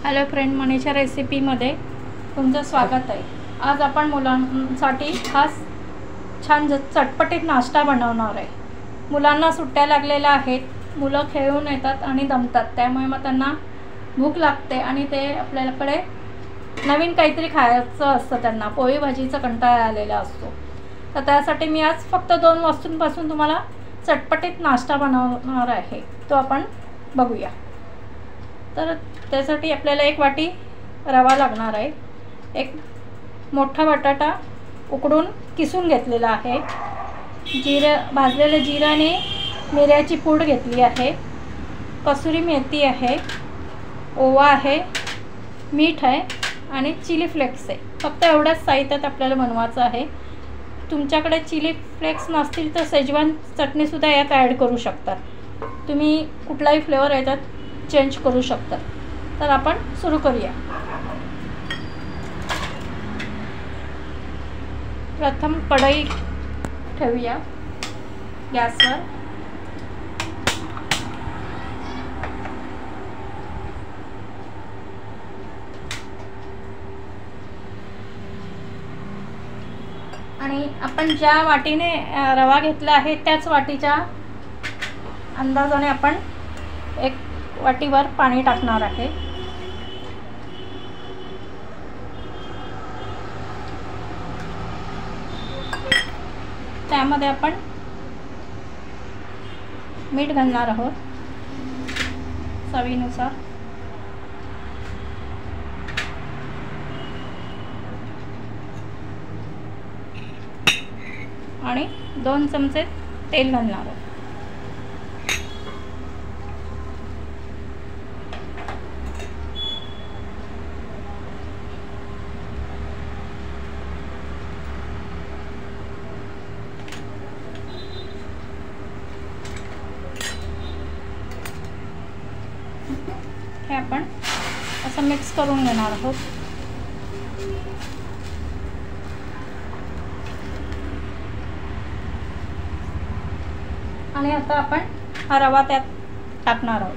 Hello friend, Manisha रेसिपीमध्ये तुमचं स्वागत आहे। आज आपण मुलांसाठी खास छान चटपटीत नाश्ता बनवणार आहे। मुलांना सुट्ट्या लागलेल्या आहेत, मुलं खेळून येतात आणि दमतात, त्यामुळे मग त्यांना भूक लागते आणि ते आपल्याकडे नवीन काहीतरी खायचं असतं। त्यांना पोळी भाजीचा कंटाळा आलेला असतो। तर त्यासाठी मी आज फक्त 2 वस्तूंपासून तुम्हाला चटपटीत नाश्ता बनवणार आहे, तो आपण बघूया। तर त्यासाठी आपल्याला 1 वाटी रवा लागणार आहे। एक मोठा बटाटा उकडून किसून घेतलेला आहे। भाजलेले जिरे आणि मिऱ्याची पूड घेतली आहे। कसुरी मेथी आहे, ओवा आहे, मीठ आहे आणि चिली फ्लेक्स आहे। फक्त एवढंच साहित्यात आपल्याला बनवायचं आहे। तुमच्याकडे चिली फ्लेक्स नसतील तर शेजवान चटणीसुद्धा यात ॲड करू शकतात। तुम्ही कुठलाही फ्लेवर याच्यात चेंज करू शकता। तर आपण सुरू करूया। प्रथम कढई ठेवूया गॅसवर। आणि आपण ज्या वाटीने रवा घेतला आहे त्याच वाटीच्या अंदाजाने आपण 1 वाटीवर पाणी टाकणार आहे। त्यामध्ये आपण मीठ घालणार आहोत चवीनुसार आणि 2 चमचे तेल घालणार आहोत। हे आपण असं मिक्स करून घेणार आहोत। आणि आता आपण हा रवा त्यात टाकणार आहोत।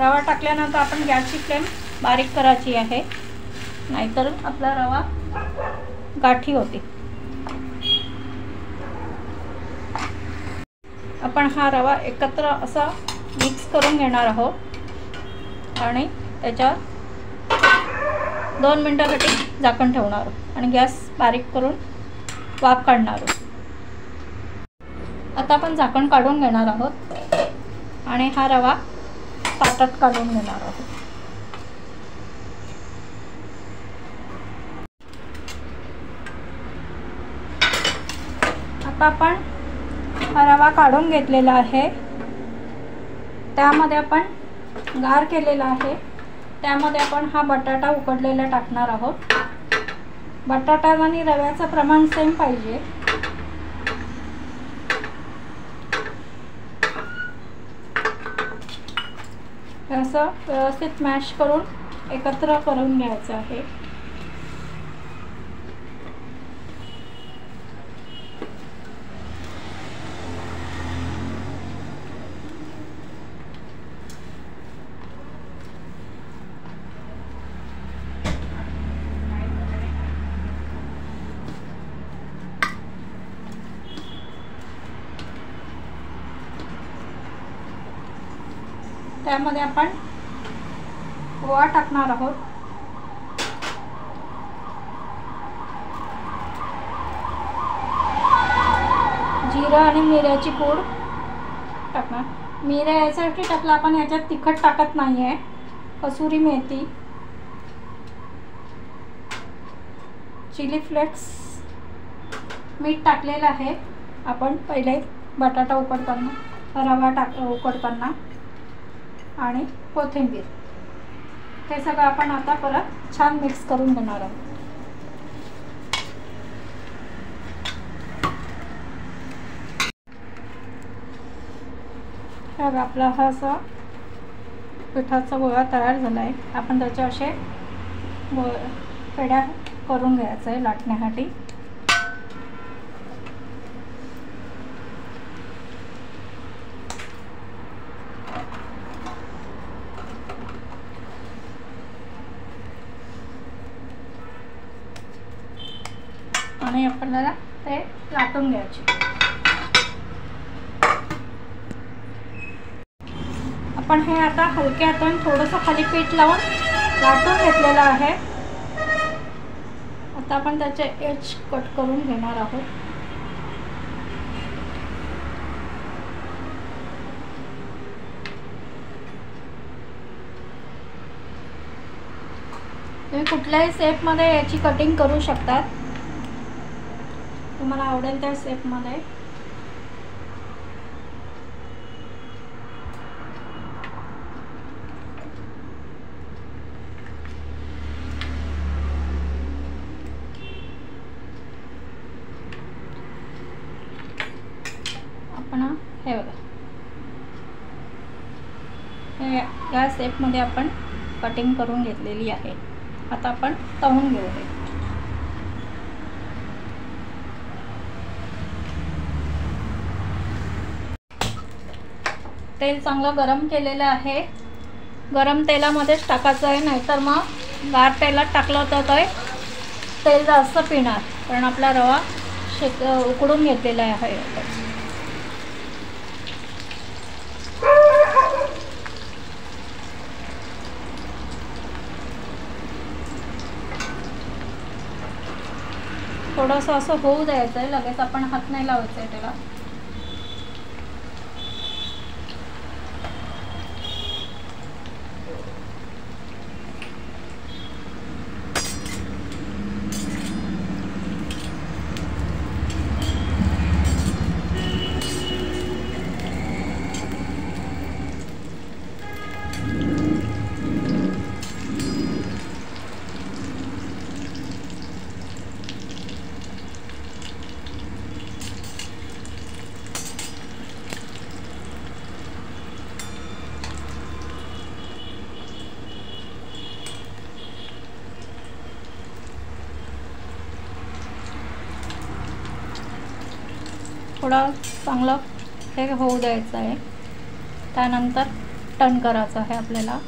रवा टाकल्यानंतर आपण गॅसची फ्लेम बारीक करायची आहे, नाहीतर आपला रवा गाठी होते। आपण हा रवा एकत्र असा मिक्स करून घेणार आहोत आणि त्याच्यावर 2 मिनिटांसाठी झाकण ठेवणार आहोत आणि गॅस बारीक करून वाफ काढणार आहोत। आता आपण झाकण काढून घेणार आहोत आणि हा रवा ताटात काढून घेणार आहोत। आता आपण हा रवा काढून घेतलेला आहे। त्यामध्ये आपण गार केलेला आहे, त्यामध्ये आपण हा बटाटा उकडलेला टाकणार आहोत। बटाटा आणि रव्याचं प्रमाण सेम पाहिजे। असं व्यवस्थित मॅश करून एकत्र करून घ्यायचं आहे। त्यामध्ये आपण ओवा टाकणार आहोत, जिरं आणि मिऱ्याची पूड टाकणार। मिऱ्या यासाठी टाकला, आपण याच्यात तिखट टाकत नाही आहे। कसुरी मेथी, चिली फ्लेक्स, मीठ टाकलेलं आहे आपण पहिले बटाटा उकडताना, रवा उकडताना, आणि कोथिंबीर। हे सगळं आपण आता परत छान मिक्स करून घेणार आहोत। बघा, आपला हा असा पिठाचा गोळा तयार झाला आहे। आपण त्याच्या असे पेड्या करून घ्यायचं आहे लाटण्यासाठी। आणि आपल्याला ते लाटून घ्यायचे. आपण हे आता हलक्या हाताने थोडंसं खाली पीठ लावून लाटून घेतलेलं आहे. आता आपण त्याचे एज कट करून घेणार आहोत. तुम्ही कुठल्याही शेपमध्ये याची कटिंग करू शकतात, तुम्हाला आवडेल त्या शेपमध्ये. आपण हे बघा, हे या शेपमध्ये आपण कटिंग करून घेतलेली आहे. आता आपण तळून घेऊ. तेल चांगलं गरम केलेलं आहे. गरम तेलामध्येच टाकायचं आहे, नाहीतर मग गार तेलात टाकलं तर तेल जास्त पिणार, कारण आपला रवा उकडून घेतलेला आहे. थोडंसं असं होऊ द्यायचं आहे, लगेच आपण हात नाही लावायचं आहे त्याला. थोडं चांगलं हे होऊ द्यायचं आहे, त्यानंतर टर्न करायचं आहे आपल्याला.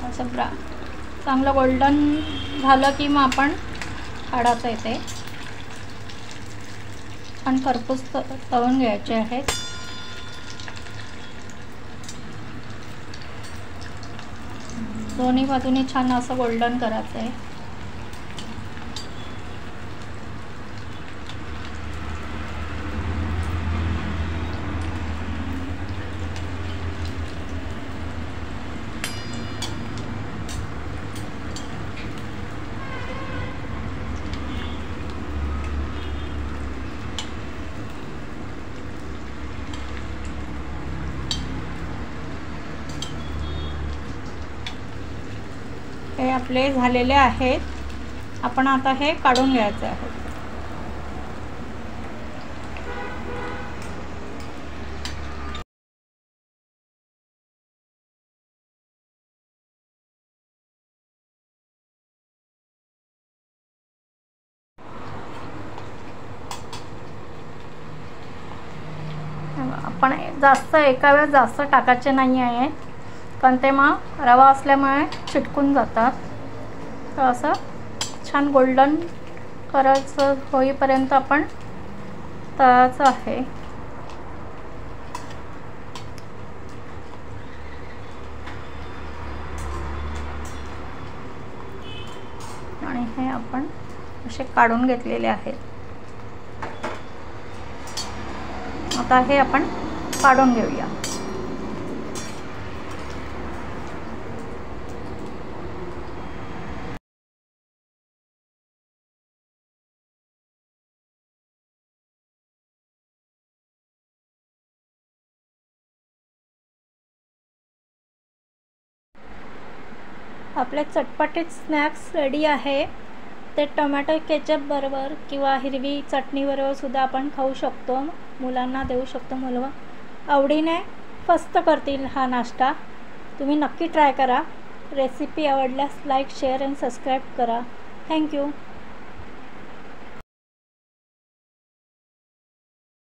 असं चांगलं गोल्डन झालं की मग आपण काढायचं येते. आणि खरपूस तळून घ्यायचे आहेत. दोन्ही बाजूनी छान असं गोल्डन करायचं आहे. हे आपले झालेले आहेत. आपण आता हे काढून घ्यायचे आहे. आपण जास्त एका वेळेस जास्त टाकायचे नाही आहे, कारण ते मग रवा असल्यामुळे चिटकून जातात. तर असं छान गोल्डन करायचं होईपर्यंत आपण तळायचं आहे. आणि हे आपण असे काढून घेतलेले आहेत. आता हे आपण काढून घेऊया. आपले चटपटीत स्नॅक्स रेडी आहे. ते टोमॅटो केचप बरोबर किंवा हिरवी चटणीबरोबर सुद्धा आपण खाऊ शकतो. मुलांना देऊ शकतो. मुलं आवडीने फस्त करतील हा नाश्ता. तुम्ही नक्की ट्राय करा. रेसिपी आवडल्यास लाईक, शेअर आणि सबस्क्राईब करा. थँक्यू.